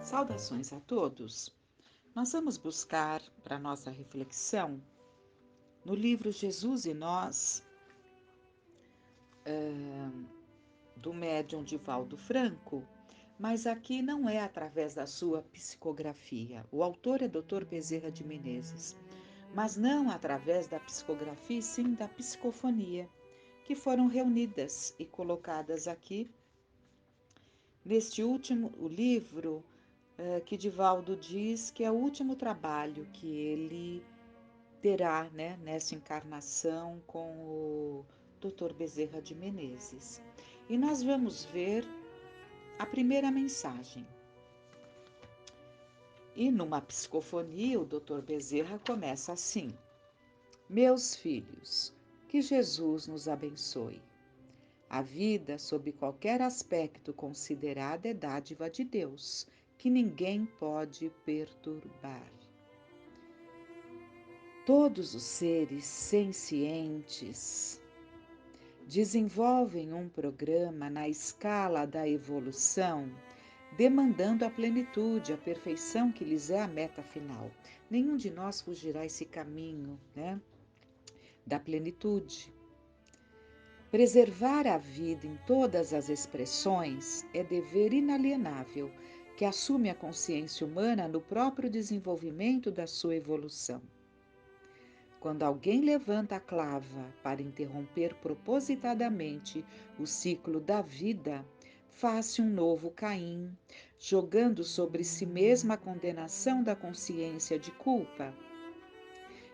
Saudações a todos! Nós vamos buscar para nossa reflexão no livro Jesus e Nós, do médium Divaldo Franco, mas aqui não é através da sua psicografia. O autor é Dr. Bezerra de Menezes, mas não através da psicografia, sim da psicofonia, que foram reunidas e colocadas aqui neste último livro, que Divaldo diz que é o último trabalho que ele terá, né, nessa encarnação com o Dr. Bezerra de Menezes. E nós vamos ver a primeira mensagem. E numa psicofonia, o Dr. Bezerra começa assim: Meus filhos, que Jesus nos abençoe. A vida, sob qualquer aspecto considerada, é dádiva de Deus, que ninguém pode perturbar. Todos os seres sencientes desenvolvem um programa na escala da evolução, demandando a plenitude, a perfeição que lhes é a meta final. Nenhum de nós fugirá esse caminho, né, da plenitude. Preservar a vida em todas as expressões é dever inalienável que assume a consciência humana no próprio desenvolvimento da sua evolução. Quando alguém levanta a clava para interromper propositadamente o ciclo da vida, faz-se um novo Caim, jogando sobre si mesma a condenação da consciência de culpa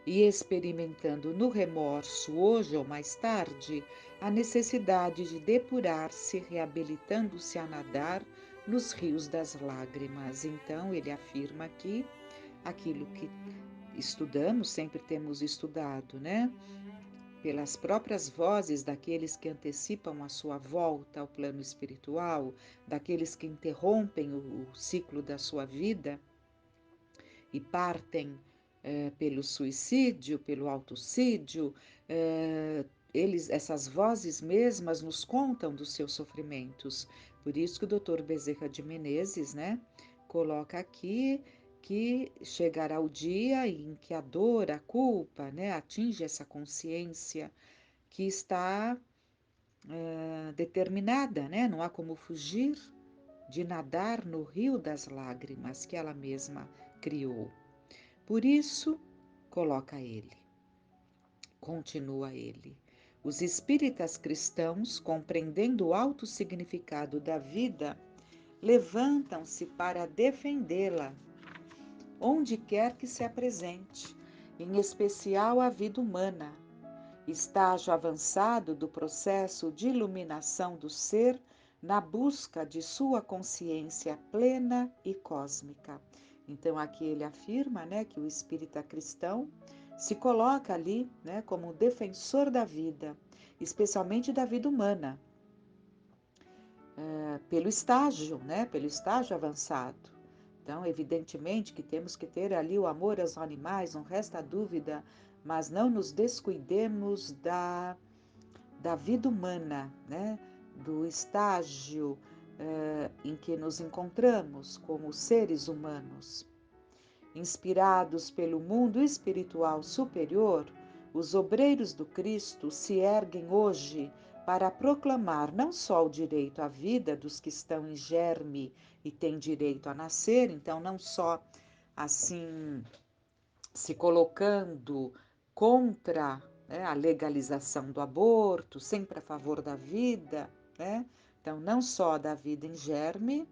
e experimentando no remorso, hoje ou mais tarde, a necessidade de depurar-se, reabilitando-se a nadar nos rios das lágrimas. Então, ele afirma aqui aquilo que estudamos, sempre temos estudado, né? Pelas próprias vozes daqueles que antecipam a sua volta ao plano espiritual, daqueles que interrompem o ciclo da sua vida e partem pelo suicídio, pelo autocídio, essas vozes mesmas nos contam dos seus sofrimentos. Por isso que o Dr. Bezerra de Menezes, né, coloca aqui que chegará o dia em que a dor, a culpa, né, atinge essa consciência que está determinada, né? Não há como fugir de nadar no rio das lágrimas que ela mesma criou. Por isso, coloca ele, continua ele. Os espíritas cristãos, compreendendo o alto significado da vida, levantam-se para defendê-la, onde quer que se apresente, em especial a vida humana, estágio avançado do processo de iluminação do ser na busca de sua consciência plena e cósmica. Então aqui ele afirma, né, que o espírita cristão se coloca ali, né, como defensor da vida, especialmente da vida humana, pelo estágio, né, pelo estágio avançado. Então, evidentemente que temos que ter ali o amor aos animais, não resta dúvida, mas não nos descuidemos da vida humana, né? Do estágio em que nos encontramos como seres humanos. Inspirados pelo mundo espiritual superior, os obreiros do Cristo se erguem hoje para proclamar não só o direito à vida dos que estão em germe e têm direito a nascer, então não só assim se colocando contra, né, a legalização do aborto, sempre a favor da vida, né? Então, não só da vida em germe,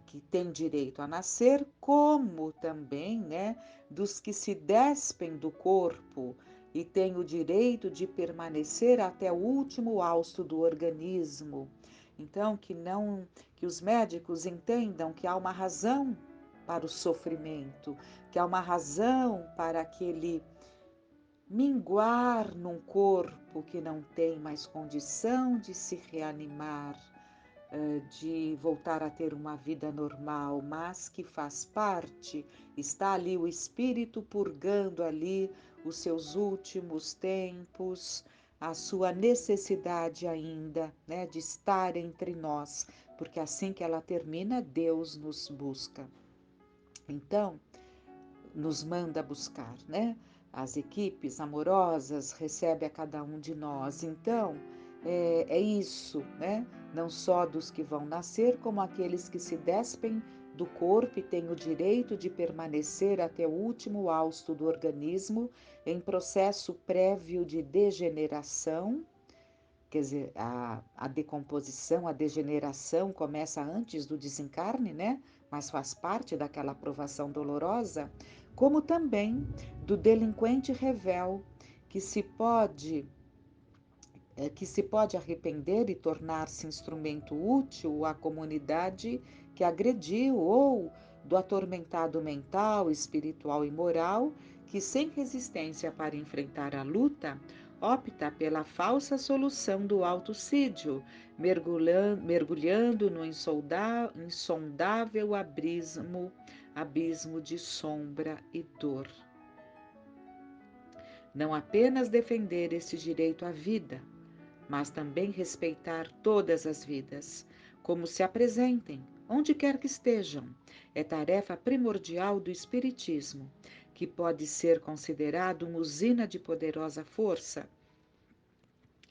que tem direito a nascer, como também, né, dos que se despem do corpo e têm o direito de permanecer até o último hausto do organismo. Então, que os médicos entendam que há uma razão para o sofrimento, que há uma razão para aquele minguar num corpo que não tem mais condição de se reanimar, de voltar a ter uma vida normal, mas que faz parte, está ali o espírito purgando ali os seus últimos tempos, a sua necessidade ainda, né, de estar entre nós, porque assim que ela termina, Deus nos busca. Então, nos manda buscar, né? As equipes amorosas recebem a cada um de nós. Então, é isso, né? Não só dos que vão nascer, como aqueles que se despem do corpo e têm o direito de permanecer até o último hausto do organismo em processo prévio de degeneração. Quer dizer, a decomposição, a degeneração começa antes do desencarne, né? Mas faz parte daquela aprovação dolorosa, como também do delinquente revel, que se pode, que se pode arrepender e tornar-se instrumento útil à comunidade que agrediu, ou do atormentado mental, espiritual e moral, que sem resistência para enfrentar a luta, opta pela falsa solução do autocídio, mergulhando no insondável abismo de sombra e dor. Não apenas defender esse direito à vida, mas também respeitar todas as vidas, como se apresentem, onde quer que estejam, é tarefa primordial do Espiritismo, que pode ser considerado uma usina de poderosa força.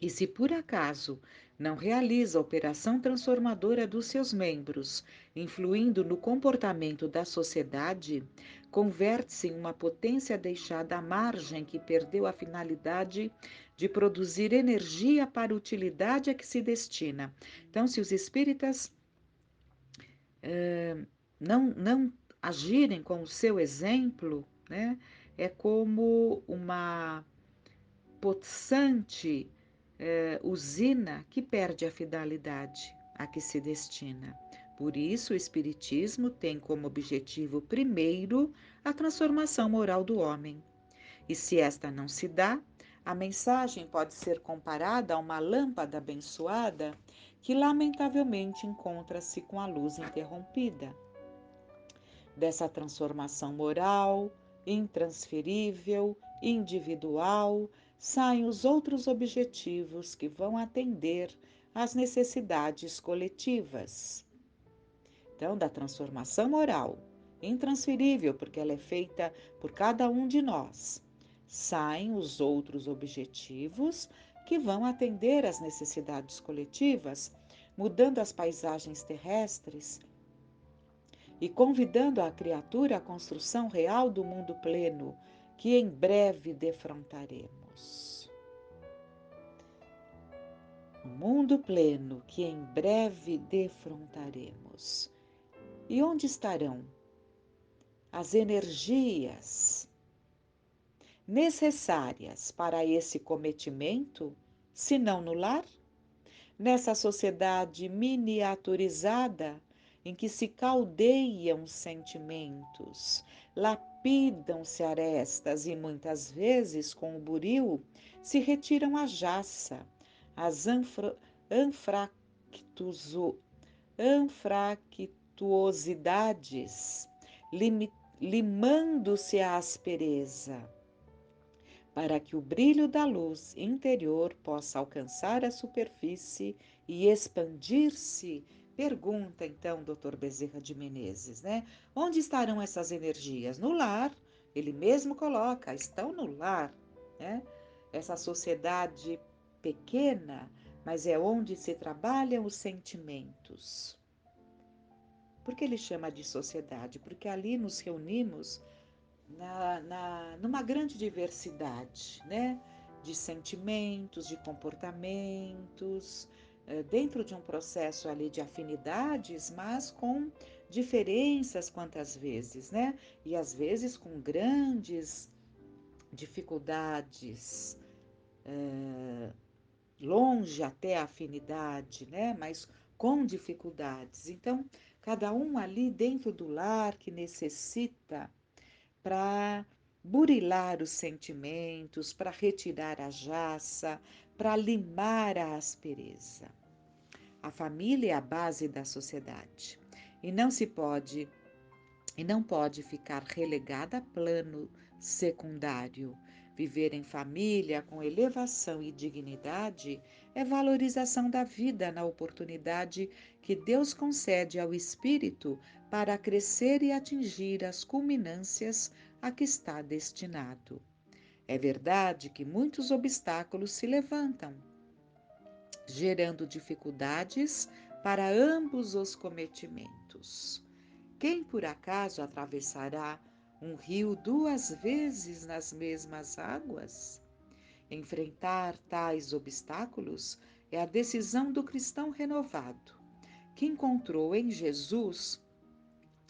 E se por acaso não realiza a operação transformadora dos seus membros, influindo no comportamento da sociedade, converte-se em uma potência deixada à margem que perdeu a finalidade de produzir energia para a utilidade a que se destina. Então, se os espíritas não agirem com o seu exemplo, né, é como uma possante usina que perde a finalidade a que se destina. Por isso, o Espiritismo tem como objetivo primeiro a transformação moral do homem. E se esta não se dá, a mensagem pode ser comparada a uma lâmpada abençoada que, lamentavelmente, encontra-se com a luz interrompida. Dessa transformação moral, intransferível, individual, saem os outros objetivos que vão atender às necessidades coletivas. Então, da transformação moral, intransferível, porque ela é feita por cada um de nós, saem os outros objetivos que vão atender às necessidades coletivas, mudando as paisagens terrestres e convidando a criatura à construção real do mundo pleno, que em breve defrontaremos. O mundo pleno que em breve defrontaremos. E onde estarão as energias necessárias para esse cometimento, se não no lar? Nessa sociedade miniaturizada em que se caldeiam sentimentos, lapidam-se arestas e muitas vezes com o buril se retiram a jaça, as anfractuosidades, limando-se a aspereza, para que o brilho da luz interior possa alcançar a superfície e expandir-se. Pergunta então, Dr. Bezerra de Menezes, né? Onde estarão essas energias? No lar. Ele mesmo coloca, estão no lar, né? Essa sociedade pequena, mas é onde se trabalham os sentimentos. Por que ele chama de sociedade? Porque ali nos reunimos numa grande diversidade, né? De sentimentos, de comportamentos, dentro de um processo ali de afinidades, mas com diferenças quantas vezes, né? E às vezes com grandes dificuldades, longe até a afinidade, né? Mas com dificuldades. Então, cada um ali dentro do lar que necessita para burilar os sentimentos, para retirar a jaça, para limar a aspereza. A família é a base da sociedade e não pode ficar relegada a plano secundário, Viver em família com elevação e dignidade é valorização da vida na oportunidade que Deus concede ao espírito para crescer e atingir as culminâncias a que está destinado. É verdade que muitos obstáculos se levantam, gerando dificuldades para ambos os cometimentos. Quem por acaso atravessará um rio duas vezes nas mesmas águas? Enfrentar tais obstáculos é a decisão do cristão renovado, que encontrou em Jesus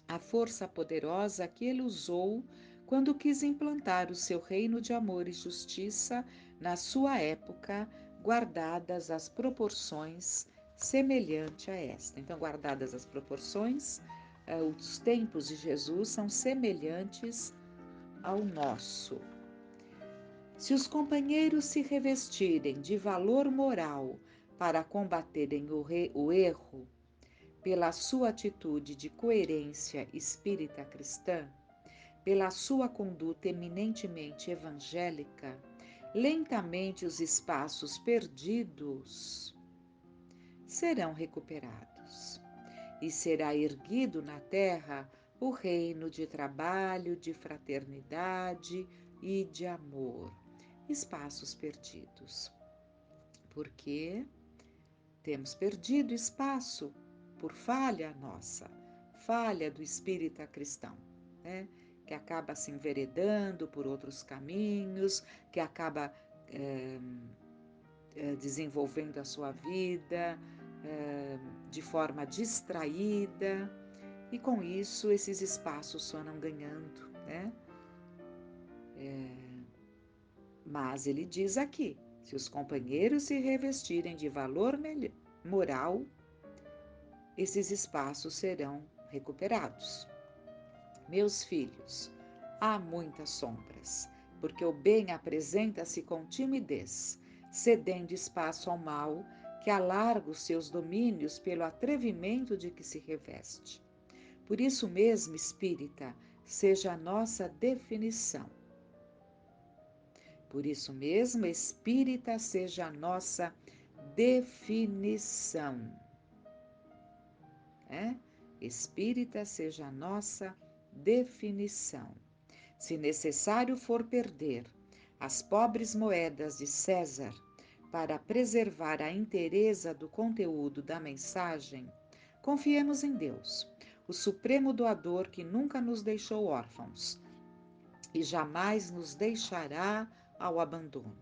a força poderosa que ele usou quando quis implantar o seu reino de amor e justiça na sua época, guardadas as proporções semelhante a esta. Então, guardadas as proporções, os tempos de Jesus são semelhantes ao nosso. Se os companheiros se revestirem de valor moral para combaterem o erro, pela sua atitude de coerência espírita cristã, pela sua conduta eminentemente evangélica, lentamente os espaços perdidos serão recuperados e será erguido na terra o reino de trabalho, de fraternidade e de amor. Espaços perdidos. Porque temos perdido espaço por falha nossa, falha do espírita cristão, né? Que acaba se enveredando por outros caminhos, que acaba desenvolvendo a sua vida de forma distraída, e com isso esses espaços foram ganhando, né? Mas ele diz aqui, se os companheiros se revestirem de valor moral, esses espaços serão recuperados. Meus filhos, há muitas sombras, porque o bem apresenta-se com timidez, cedendo espaço ao mal, que alarga os seus domínios pelo atrevimento de que se reveste. Por isso mesmo, espírita, seja a nossa definição. Por isso mesmo, espírita, seja a nossa definição. Espírita seja a nossa definição. Se necessário for perder as pobres moedas de César para preservar a inteireza do conteúdo da mensagem, confiemos em Deus, o supremo doador que nunca nos deixou órfãos e jamais nos deixará ao abandono.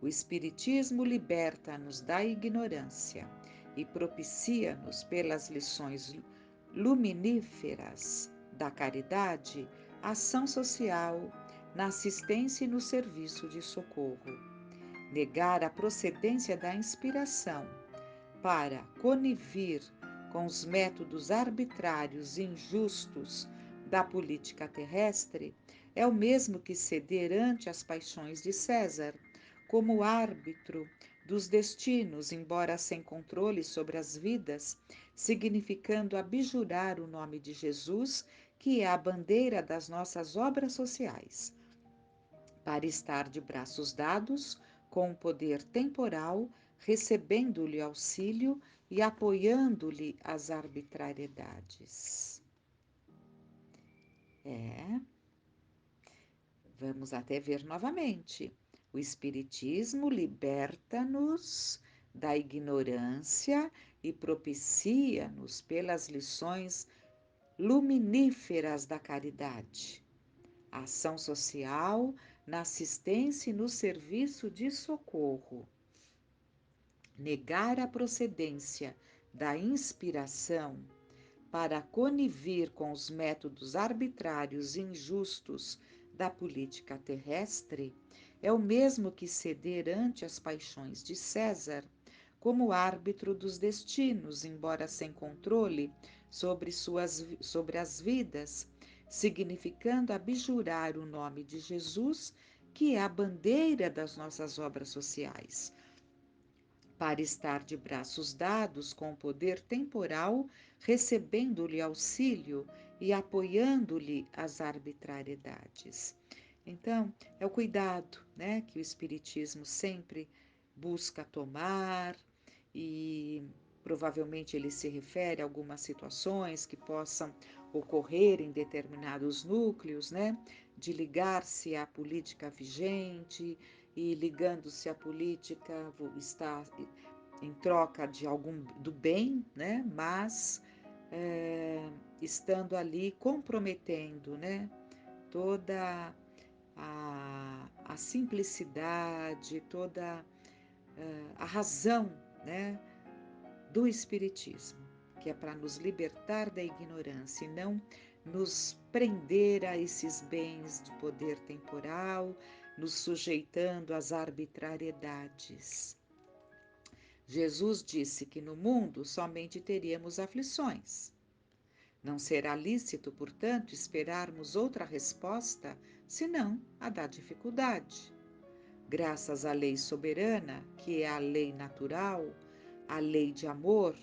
O Espiritismo liberta-nos da ignorância e propicia-nos, pelas lições luminíferas da caridade, ação social na assistência e no serviço de socorro. Negar a procedência da inspiração para conivir com os métodos arbitrários e injustos da política terrestre é o mesmo que ceder ante as paixões de César, como árbitro dos destinos, embora sem controle sobre as vidas, significando abjurar o nome de Jesus, que é a bandeira das nossas obras sociais, para estar de braços dados com o poder temporal, recebendo-lhe auxílio e apoiando-lhe as arbitrariedades. Vamos até ver novamente. O Espiritismo liberta-nos da ignorância e propicia-nos pelas lições luminíferas da caridade. A ação social na assistência e no serviço de socorro. Negar a procedência da inspiração para conivir com os métodos arbitrários e injustos da política terrestre é o mesmo que ceder ante as paixões de César como árbitro dos destinos, embora sem controle sobre as vidas, significando abjurar o nome de Jesus, que é a bandeira das nossas obras sociais, para estar de braços dados com o poder temporal, recebendo-lhe auxílio e apoiando-lhe as arbitrariedades. Então, é o cuidado, né, que o Espiritismo sempre busca tomar e provavelmente ele se refere a algumas situações que possam ocorrer em determinados núcleos, né, de ligar-se à política vigente e ligando-se à política está em troca de algum do bem, né, mas estando ali comprometendo, né, toda a simplicidade, toda a razão, né, do Espiritismo, que é para nos libertar da ignorância e não nos prender a esses bens de poder temporal, nos sujeitando às arbitrariedades. Jesus disse que no mundo somente teríamos aflições. Não será lícito, portanto, esperarmos outra resposta senão a da dificuldade. Graças à lei soberana, que é a lei natural, a lei de amor,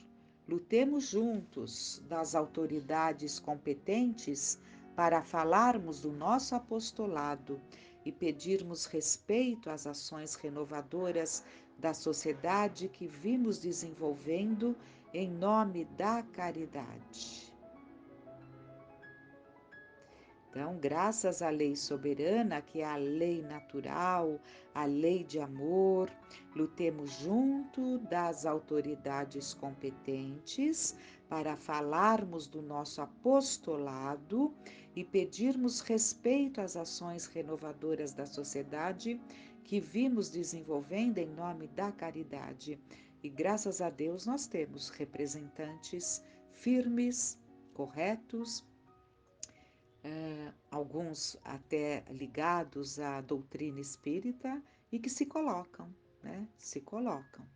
lutemos juntos das autoridades competentes para falarmos do nosso apostolado e pedirmos respeito às ações renovadoras da sociedade que vimos desenvolvendo em nome da caridade. Então, graças à lei soberana, que é a lei natural, a lei de amor, lutemos junto das autoridades competentes para falarmos do nosso apostolado e pedirmos respeito às ações renovadoras da sociedade que vimos desenvolvendo em nome da caridade. E graças a Deus nós temos representantes firmes, corretos, alguns até ligados à doutrina espírita e que se colocam, né? Se colocam.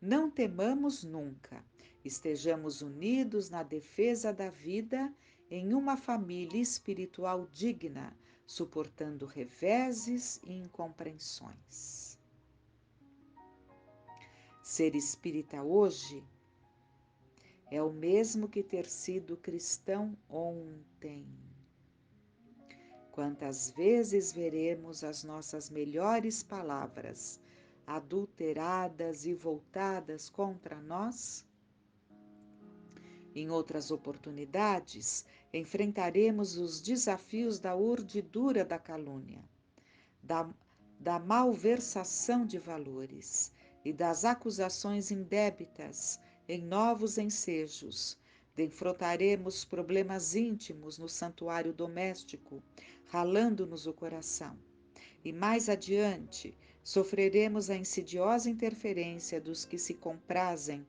Não temamos nunca, estejamos unidos na defesa da vida em uma família espiritual digna, suportando reveses e incompreensões. Ser espírita hoje é o mesmo que ter sido cristão ontem. Quantas vezes veremos as nossas melhores palavras adulteradas e voltadas contra nós? Em outras oportunidades, enfrentaremos os desafios da urdidura da calúnia, da malversação de valores e das acusações indébitas em novos ensejos. Defrontaremos problemas íntimos no santuário doméstico, ralando-nos o coração. E mais adiante, sofreremos a insidiosa interferência dos que se comprazem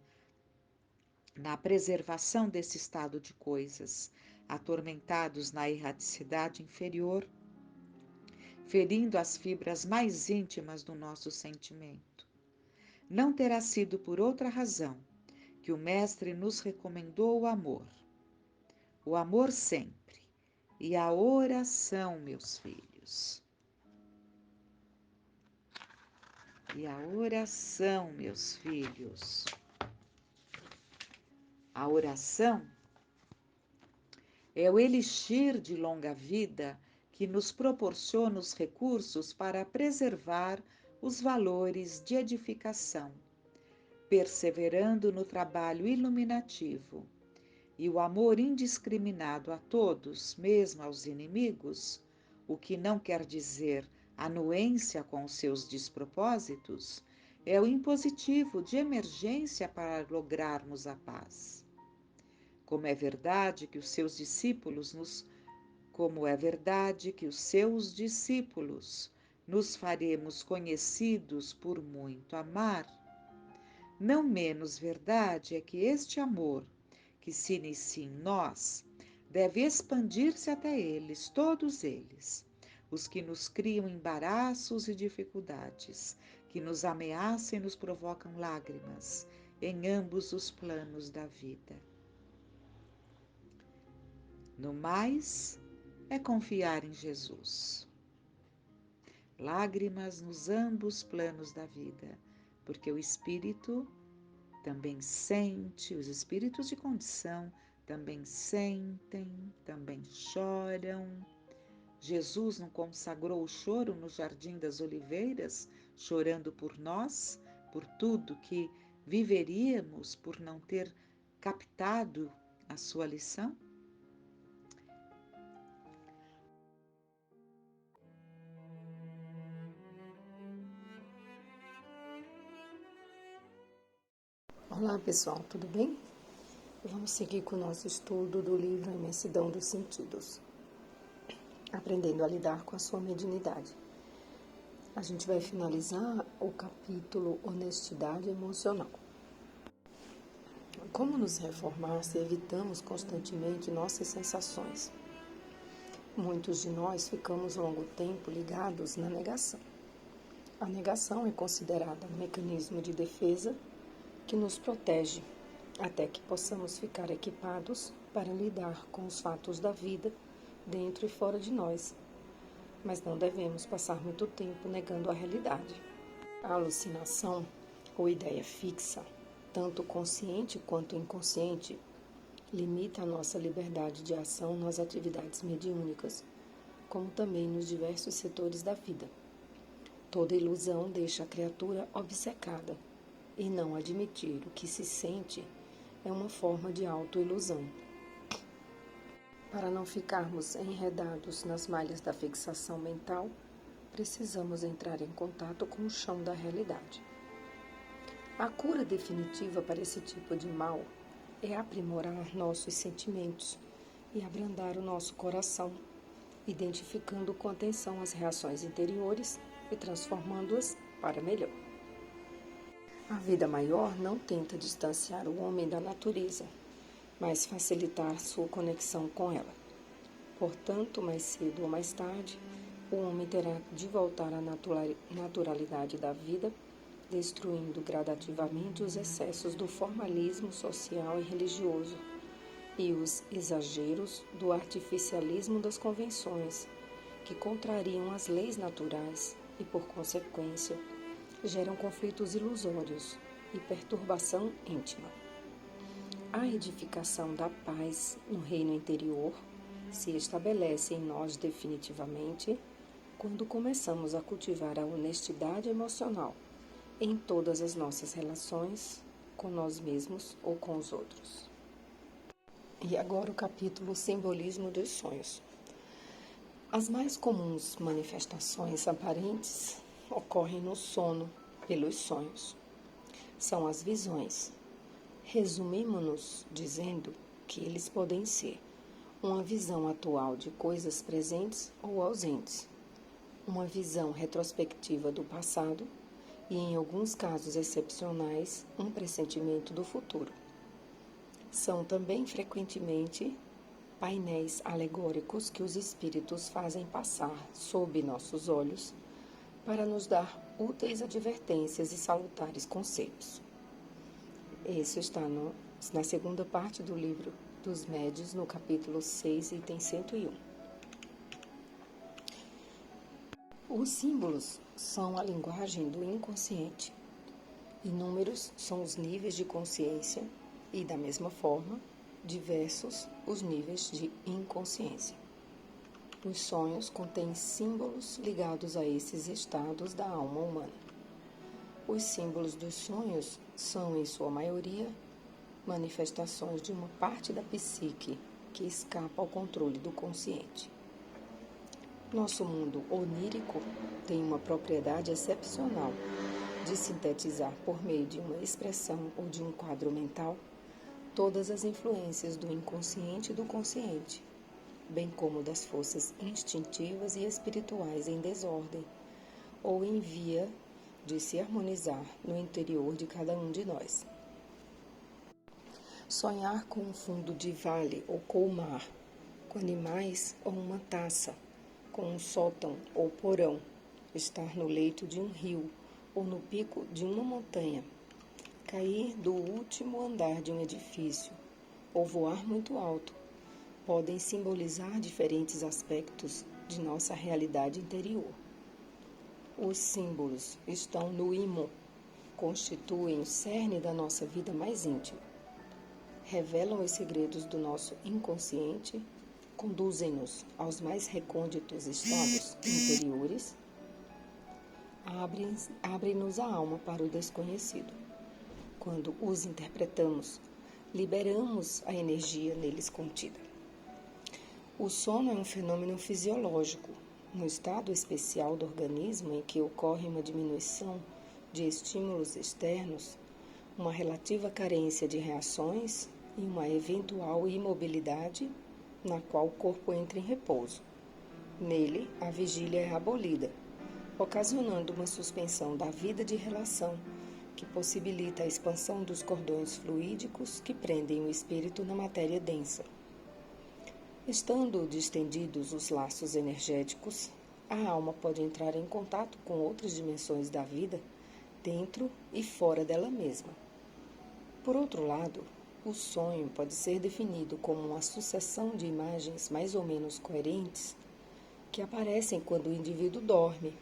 na preservação desse estado de coisas, atormentados na erraticidade inferior, ferindo as fibras mais íntimas do nosso sentimento. Não terá sido por outra razão que o Mestre nos recomendou o amor sempre, e a oração, meus filhos. E a oração, meus filhos. A oração é o elixir de longa vida que nos proporciona os recursos para preservar os valores de edificação, perseverando no trabalho iluminativo. E o amor indiscriminado a todos, mesmo aos inimigos, o que não quer dizer anuência com os seus despropósitos, é o impositivo de emergência para lograrmos a paz. Como é verdade que os seus discípulos nos faremos conhecidos por muito amar, não menos verdade é que este amor, que se inicia em nós, deve expandir-se até eles, todos eles, os que nos criam embaraços e dificuldades, que nos ameaçam e nos provocam lágrimas, em ambos os planos da vida. No mais, é confiar em Jesus. Lágrimas nos ambos planos da vida, porque o espírito também sente, os espíritos de condição também sentem, também choram, Jesus não consagrou o choro no Jardim das Oliveiras, chorando por nós, por tudo que viveríamos por não ter captado a sua lição? Olá pessoal, tudo bem? Vamos seguir com o nosso estudo do livro A Imensidão dos Sentidos, aprendendo a lidar com a sua mediunidade. A gente vai finalizar o capítulo Honestidade Emocional. Como nos reformar se evitamos constantemente nossas sensações? Muitos de nós ficamos longo tempo ligados na negação. A negação é considerada um mecanismo de defesa que nos protege até que possamos ficar equipados para lidar com os fatos da vida dentro e fora de nós. Mas não devemos passar muito tempo negando a realidade. A alucinação, ou ideia fixa, tanto consciente quanto inconsciente, limita a nossa liberdade de ação nas atividades mediúnicas, como também nos diversos setores da vida. Toda ilusão deixa a criatura obcecada, e não admitir o que se sente é uma forma de autoilusão. Para não ficarmos enredados nas malhas da fixação mental, precisamos entrar em contato com o chão da realidade. A cura definitiva para esse tipo de mal é aprimorar nossos sentimentos e abrandar o nosso coração, identificando com atenção as reações interiores e transformando-as para melhor. A vida maior não tenta distanciar o homem da natureza, mas facilitar sua conexão com ela. Portanto, mais cedo ou mais tarde, o homem terá de voltar à naturalidade da vida, destruindo gradativamente os excessos do formalismo social e religioso e os exageros do artificialismo das convenções, que contrariam as leis naturais e, por consequência, geram conflitos ilusórios e perturbação íntima. A edificação da paz no reino interior se estabelece em nós definitivamente quando começamos a cultivar a honestidade emocional em todas as nossas relações com nós mesmos ou com os outros. E agora o capítulo Simbolismo dos Sonhos. As mais comuns manifestações aparentes ocorrem no sono pelos sonhos. São as visões. Resumimos-nos dizendo que eles podem ser uma visão atual de coisas presentes ou ausentes, uma visão retrospectiva do passado e, em alguns casos excepcionais, um pressentimento do futuro. São também frequentemente painéis alegóricos que os espíritos fazem passar sob nossos olhos para nos dar úteis advertências e salutares conselhos. Isso está na segunda parte do livro dos Médiuns, no capítulo 6, item 101. Os símbolos são a linguagem do inconsciente. Inúmeros são os níveis de consciência e, da mesma forma, diversos os níveis de inconsciência. Os sonhos contêm símbolos ligados a esses estados da alma humana. Os símbolos dos sonhos são, em sua maioria, manifestações de uma parte da psique que escapa ao controle do consciente. Nosso mundo onírico tem uma propriedade excepcional de sintetizar por meio de uma expressão ou de um quadro mental todas as influências do inconsciente e do consciente, bem como das forças instintivas e espirituais em desordem, ou em via de se harmonizar no interior de cada um de nós. Sonhar com um fundo de vale ou colmar, com animais ou uma taça, com um sótão ou porão, estar no leito de um rio ou no pico de uma montanha, cair do último andar de um edifício ou voar muito alto, podem simbolizar diferentes aspectos de nossa realidade interior. Os símbolos estão no ímã, constituem o cerne da nossa vida mais íntima. Revelam os segredos do nosso inconsciente, conduzem-nos aos mais recônditos estados interiores, abrem-nos a alma para o desconhecido. Quando os interpretamos, liberamos a energia neles contida. O sono é um fenômeno fisiológico, um estado especial do organismo em que ocorre uma diminuição de estímulos externos, uma relativa carência de reações e uma eventual imobilidade na qual o corpo entra em repouso. Nele, a vigília é abolida, ocasionando uma suspensão da vida de relação que possibilita a expansão dos cordões fluídicos que prendem o espírito na matéria densa. Estando distendidos os laços energéticos, a alma pode entrar em contato com outras dimensões da vida, dentro e fora dela mesma. Por outro lado, o sonho pode ser definido como uma sucessão de imagens mais ou menos coerentes que aparecem quando o indivíduo dorme.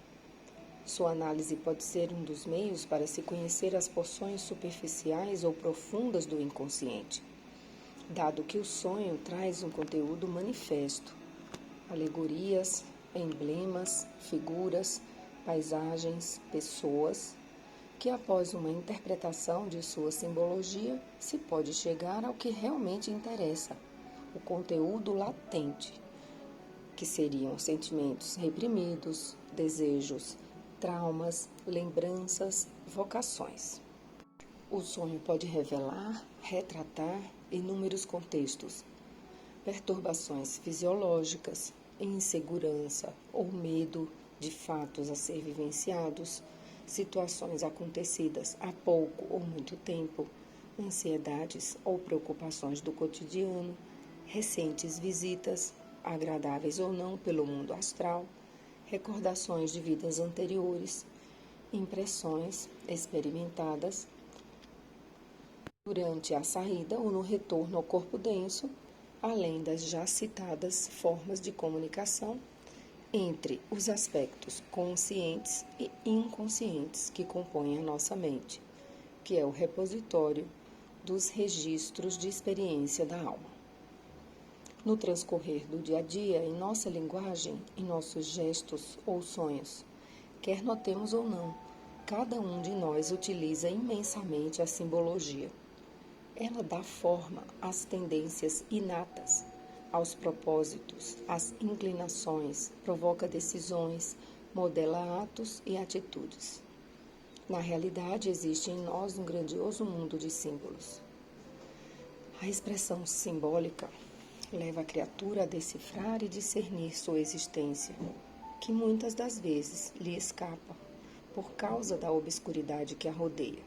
Sua análise pode ser um dos meios para se conhecer as porções superficiais ou profundas do inconsciente, dado que o sonho traz um conteúdo manifesto, alegorias, emblemas, figuras, paisagens, pessoas, que após uma interpretação de sua simbologia se pode chegar ao que realmente interessa, o conteúdo latente, que seriam sentimentos reprimidos, desejos, traumas, lembranças, vocações. O sonho pode revelar, retratar inúmeros contextos, perturbações fisiológicas, insegurança ou medo de fatos a ser vivenciados, situações acontecidas há pouco ou muito tempo, ansiedades ou preocupações do cotidiano, recentes visitas, agradáveis ou não pelo mundo astral, recordações de vidas anteriores, impressões experimentadas durante a saída ou no retorno ao corpo denso, além das já citadas formas de comunicação entre os aspectos conscientes e inconscientes que compõem a nossa mente, que é o repositório dos registros de experiência da alma. No transcorrer do dia a dia, em nossa linguagem, em nossos gestos ou sonhos, quer notemos ou não, cada um de nós utiliza imensamente a simbologia. Ela dá forma às tendências inatas, aos propósitos, às inclinações, provoca decisões, modela atos e atitudes. Na realidade, existe em nós um grandioso mundo de símbolos. A expressão simbólica leva a criatura a decifrar e discernir sua existência, que muitas das vezes lhe escapa por causa da obscuridade que a rodeia.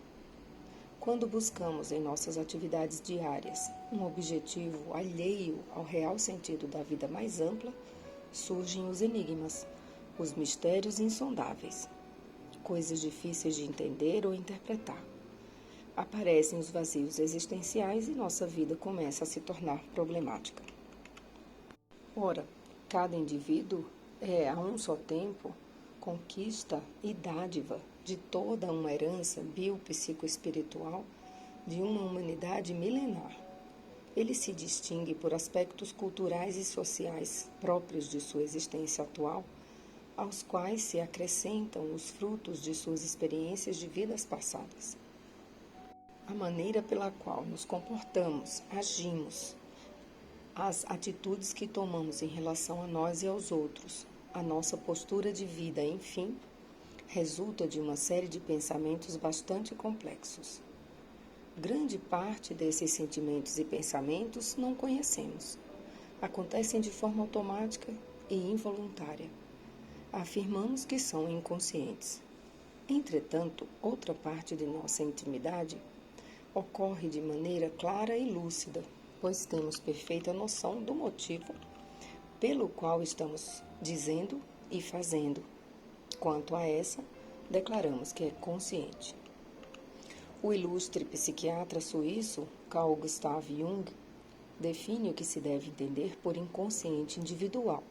Quando buscamos em nossas atividades diárias um objetivo alheio ao real sentido da vida mais ampla, surgem os enigmas, os mistérios insondáveis, coisas difíceis de entender ou interpretar. Aparecem os vazios existenciais e nossa vida começa a se tornar problemática. Ora, cada indivíduo é, a um só tempo, conquista e dádiva de toda uma herança biopsicoespiritual de uma humanidade milenar. Ele se distingue por aspectos culturais e sociais próprios de sua existência atual, aos quais se acrescentam os frutos de suas experiências de vidas passadas. A maneira pela qual nos comportamos, agimos, as atitudes que tomamos em relação a nós e aos outros, a nossa postura de vida, enfim, resulta de uma série de pensamentos bastante complexos. Grande parte desses sentimentos e pensamentos não conhecemos. Acontecem de forma automática e involuntária. Afirmamos que são inconscientes. Entretanto, outra parte de nossa intimidade ocorre de maneira clara e lúcida, pois temos perfeita noção do motivo pelo qual estamos dizendo e fazendo. Quanto a essa, declaramos que é consciente. O ilustre psiquiatra suíço Carl Gustav Jung define o que se deve entender por inconsciente individual,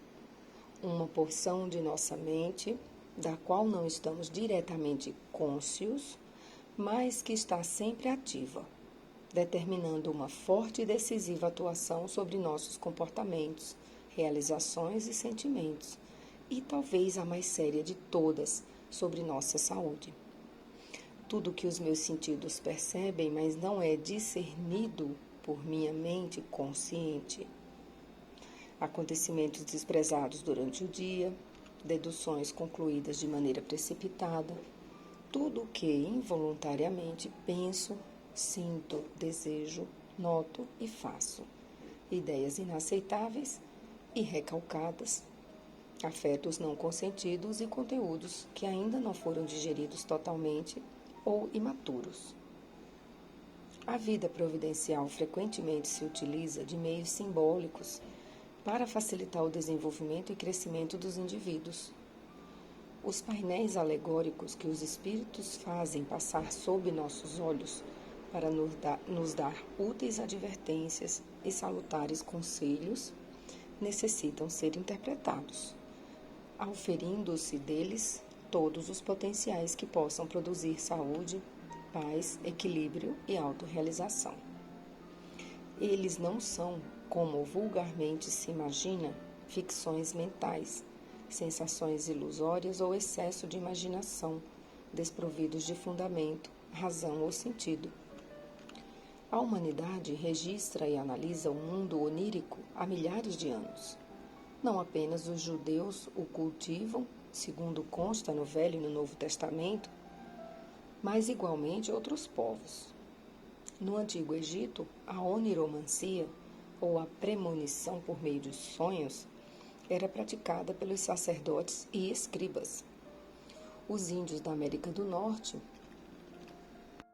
uma porção de nossa mente da qual não estamos diretamente cônscios, mas que está sempre ativa, determinando uma forte e decisiva atuação sobre nossos comportamentos, realizações e sentimentos, e talvez a mais séria de todas, sobre nossa saúde. Tudo que os meus sentidos percebem, mas não é discernido por minha mente consciente. Acontecimentos desprezados durante o dia, deduções concluídas de maneira precipitada, tudo o que involuntariamente penso, sinto, desejo, noto e faço. Ideias inaceitáveis e recalcadas, afetos não consentidos e conteúdos que ainda não foram digeridos totalmente ou imaturos. A vida providencial frequentemente se utiliza de meios simbólicos para facilitar o desenvolvimento e crescimento dos indivíduos. Os painéis alegóricos que os espíritos fazem passar sob nossos olhos para nos dar úteis advertências e salutares conselhos necessitam ser interpretados, auferindo-se deles todos os potenciais que possam produzir saúde, paz, equilíbrio e autorrealização. Eles não são, como vulgarmente se imagina, ficções mentais, sensações ilusórias ou excesso de imaginação, desprovidos de fundamento, razão ou sentido. A humanidade registra e analisa o mundo onírico há milhares de anos. Não apenas os judeus o cultivam, segundo consta no Velho e no Novo Testamento, mas igualmente outros povos. No Antigo Egito, a oniromancia, ou a premonição por meio de sonhos, era praticada pelos sacerdotes e escribas. Os índios da América do Norte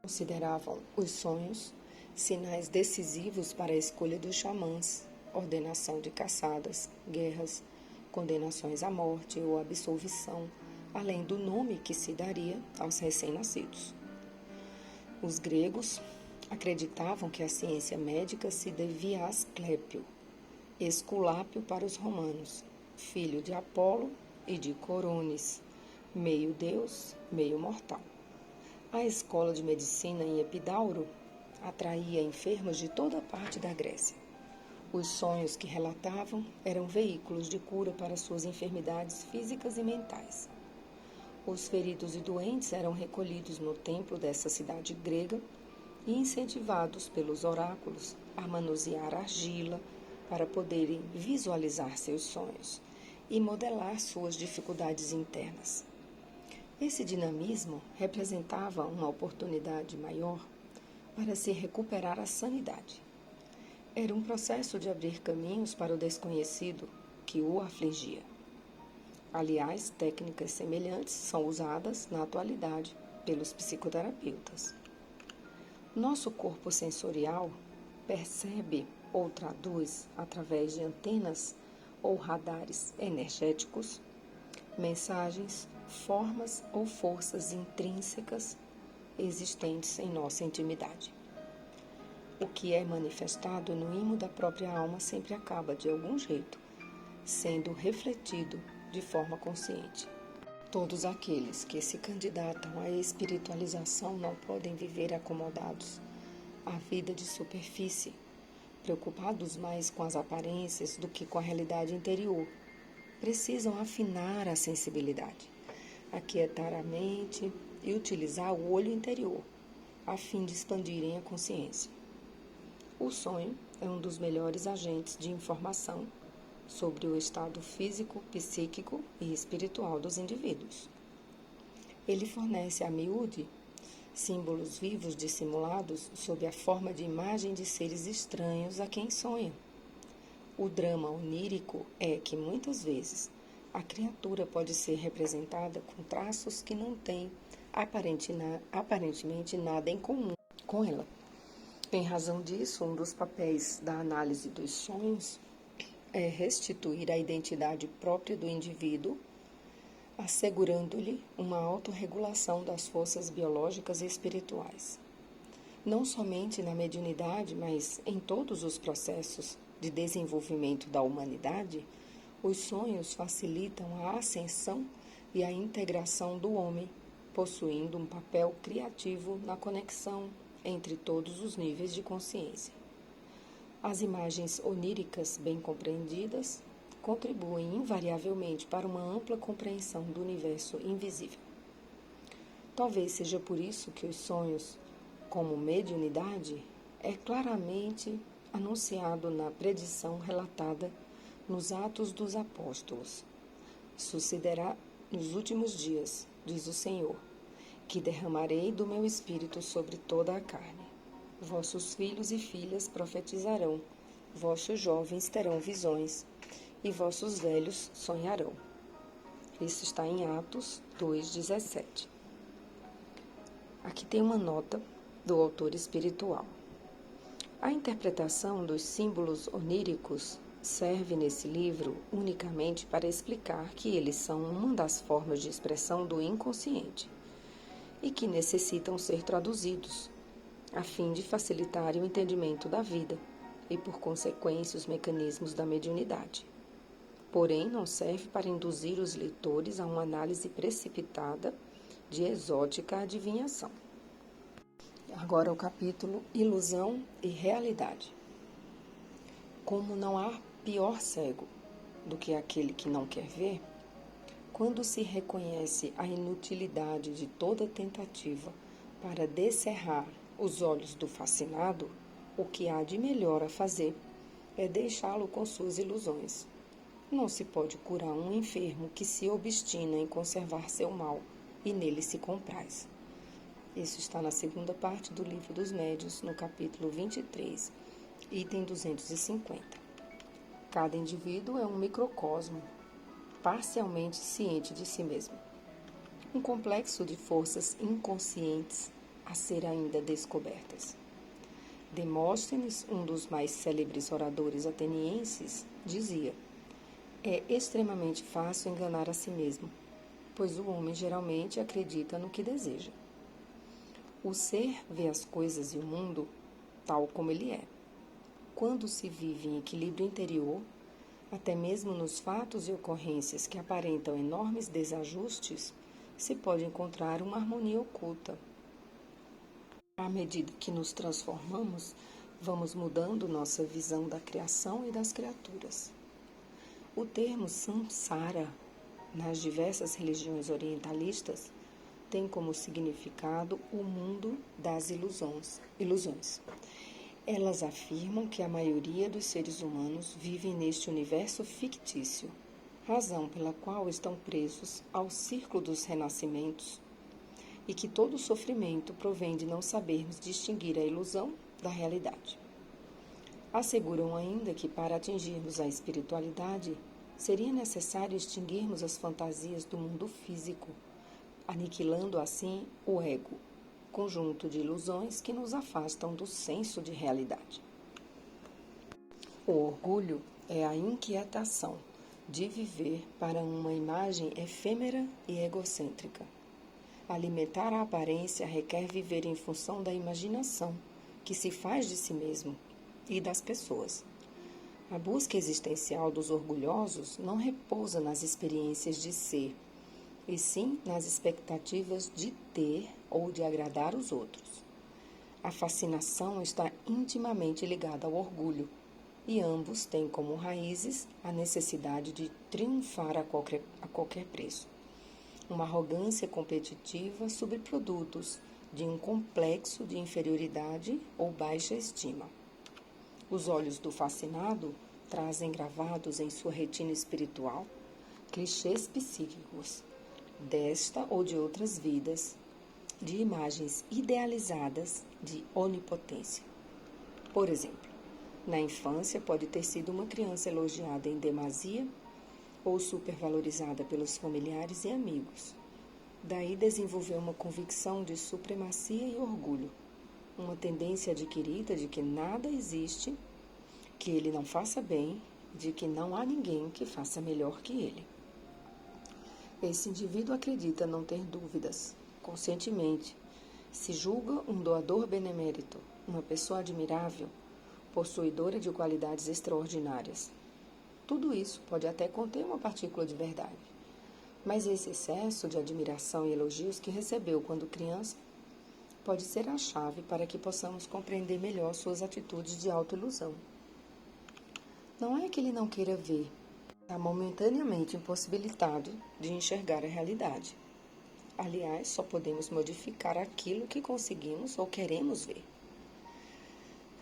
consideravam os sonhos sinais decisivos para a escolha dos xamãs, ordenação de caçadas, guerras, condenações à morte ou absolvição, além do nome que se daria aos recém-nascidos. Os gregos acreditavam que a ciência médica se devia a Asclépio, Esculápio para os romanos, filho de Apolo e de Coronis, meio deus, meio mortal. A escola de medicina em Epidauro atraía enfermos de toda parte da Grécia. Os sonhos que relatavam eram veículos de cura para suas enfermidades físicas e mentais. Os feridos e doentes eram recolhidos no templo dessa cidade grega e incentivados pelos oráculos a manusear argila para poderem visualizar seus sonhos e modelar suas dificuldades internas. Esse dinamismo representava uma oportunidade maior para se recuperar a sanidade. Era um processo de abrir caminhos para o desconhecido que o afligia. Aliás, técnicas semelhantes são usadas na atualidade pelos psicoterapeutas. Nosso corpo sensorial percebe ou traduz, através de antenas ou radares energéticos, mensagens, formas ou forças intrínsecas existentes em nossa intimidade. O que é manifestado no imo da própria alma sempre acaba, de algum jeito, sendo refletido de forma consciente. Todos aqueles que se candidatam à espiritualização não podem viver acomodados à vida de superfície, preocupados mais com as aparências do que com a realidade interior. Precisam afinar a sensibilidade, aquietar a mente e utilizar o olho interior, a fim de expandirem a consciência. O sonho é um dos melhores agentes de informação sobre o estado físico, psíquico e espiritual dos indivíduos. Ele fornece a miúde símbolos vivos dissimulados sob a forma de imagem de seres estranhos a quem sonha. O drama onírico é que, muitas vezes, a criatura pode ser representada com traços que não têm aparentemente nada em comum com ela. Em razão disso, um dos papéis da análise dos sonhos é restituir a identidade própria do indivíduo, assegurando-lhe uma autorregulação das forças biológicas e espirituais. Não somente na mediunidade, mas em todos os processos de desenvolvimento da humanidade, os sonhos facilitam a ascensão e a integração do homem, possuindo um papel criativo na conexão entre todos os níveis de consciência. As imagens oníricas bem compreendidas contribuem invariavelmente para uma ampla compreensão do universo invisível. Talvez seja por isso que os sonhos, como mediunidade, é claramente anunciado na predição relatada nos Atos dos Apóstolos. Sucederá nos últimos dias, diz o Senhor, que derramarei do meu espírito sobre toda a carne. Vossos filhos e filhas profetizarão, vossos jovens terão visões, e vossos velhos sonharão. Isso está em Atos 2,17. Aqui tem uma nota do autor espiritual. A interpretação dos símbolos oníricos serve nesse livro unicamente para explicar que eles são uma das formas de expressão do inconsciente e que necessitam ser traduzidos, a fim de facilitar o entendimento da vida e, por consequência, os mecanismos da mediunidade. Porém, não serve para induzir os leitores a uma análise precipitada de exótica adivinhação. Agora o capítulo Ilusão e Realidade. Como não há pior cego do que aquele que não quer ver, quando se reconhece a inutilidade de toda tentativa para descerrar os olhos do fascinado, o que há de melhor a fazer é deixá-lo com suas ilusões. Não se pode curar um enfermo que se obstina em conservar seu mal e nele se compraz. Isso está na segunda parte do Livro dos Médiuns, no capítulo 23, item 250. Cada indivíduo é um microcosmo, parcialmente ciente de si mesmo. Um complexo de forças inconscientes a ser ainda descobertas. Demóstenes, um dos mais célebres oradores atenienses, dizia: é extremamente fácil enganar a si mesmo, pois o homem geralmente acredita no que deseja. O ser vê as coisas e o mundo tal como ele é. Quando se vive em equilíbrio interior, até mesmo nos fatos e ocorrências que aparentam enormes desajustes, se pode encontrar uma harmonia oculta. À medida que nos transformamos, vamos mudando nossa visão da criação e das criaturas. O termo samsara, nas diversas religiões orientalistas, tem como significado o mundo das ilusões. Elas afirmam que a maioria dos seres humanos vivem neste universo fictício, razão pela qual estão presos ao círculo dos renascimentos, e que todo o sofrimento provém de não sabermos distinguir a ilusão da realidade. Asseguram ainda que, para atingirmos a espiritualidade, seria necessário extinguirmos as fantasias do mundo físico, aniquilando assim o ego, conjunto de ilusões que nos afastam do senso de realidade. O orgulho é a inquietação de viver para uma imagem efêmera e egocêntrica. Alimentar a aparência requer viver em função da imaginação, que se faz de si mesmo e das pessoas. A busca existencial dos orgulhosos não repousa nas experiências de ser, e sim nas expectativas de ter ou de agradar os outros. A fascinação está intimamente ligada ao orgulho, e ambos têm como raízes a necessidade de triunfar a qualquer preço. Uma arrogância competitiva sobre produtos de um complexo de inferioridade ou baixa estima. Os olhos do fascinado trazem gravados em sua retina espiritual clichês psíquicos desta ou de outras vidas, de imagens idealizadas de onipotência. Por exemplo, na infância pode ter sido uma criança elogiada em demasia ou supervalorizada pelos familiares e amigos. Daí desenvolveu uma convicção de supremacia e orgulho, uma tendência adquirida de que nada existe, que ele não faça bem, de que não há ninguém que faça melhor que ele. Esse indivíduo acredita não ter dúvidas, conscientemente, se julga um doador benemérito, uma pessoa admirável, possuidora de qualidades extraordinárias. Tudo isso pode até conter uma partícula de verdade, mas esse excesso de admiração e elogios que recebeu quando criança pode ser a chave para que possamos compreender melhor suas atitudes de autoilusão. Não é que ele não queira ver, Está momentaneamente impossibilitado de enxergar a realidade. Aliás, só podemos modificar aquilo que conseguimos ou queremos ver.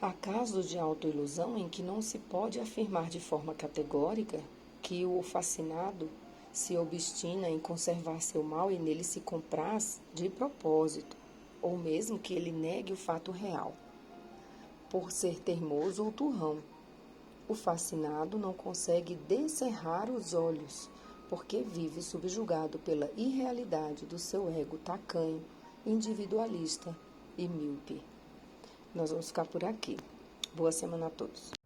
Há casos de autoilusão em que não se pode afirmar de forma categórica que o fascinado se obstina em conservar seu mal e nele se compraz de propósito, ou mesmo que ele negue o fato real, por ser teimoso ou turrão. O fascinado não consegue descerrar os olhos, porque vive subjugado pela irrealidade do seu ego tacanho, individualista e míope. Nós vamos ficar por aqui. Boa semana a todos.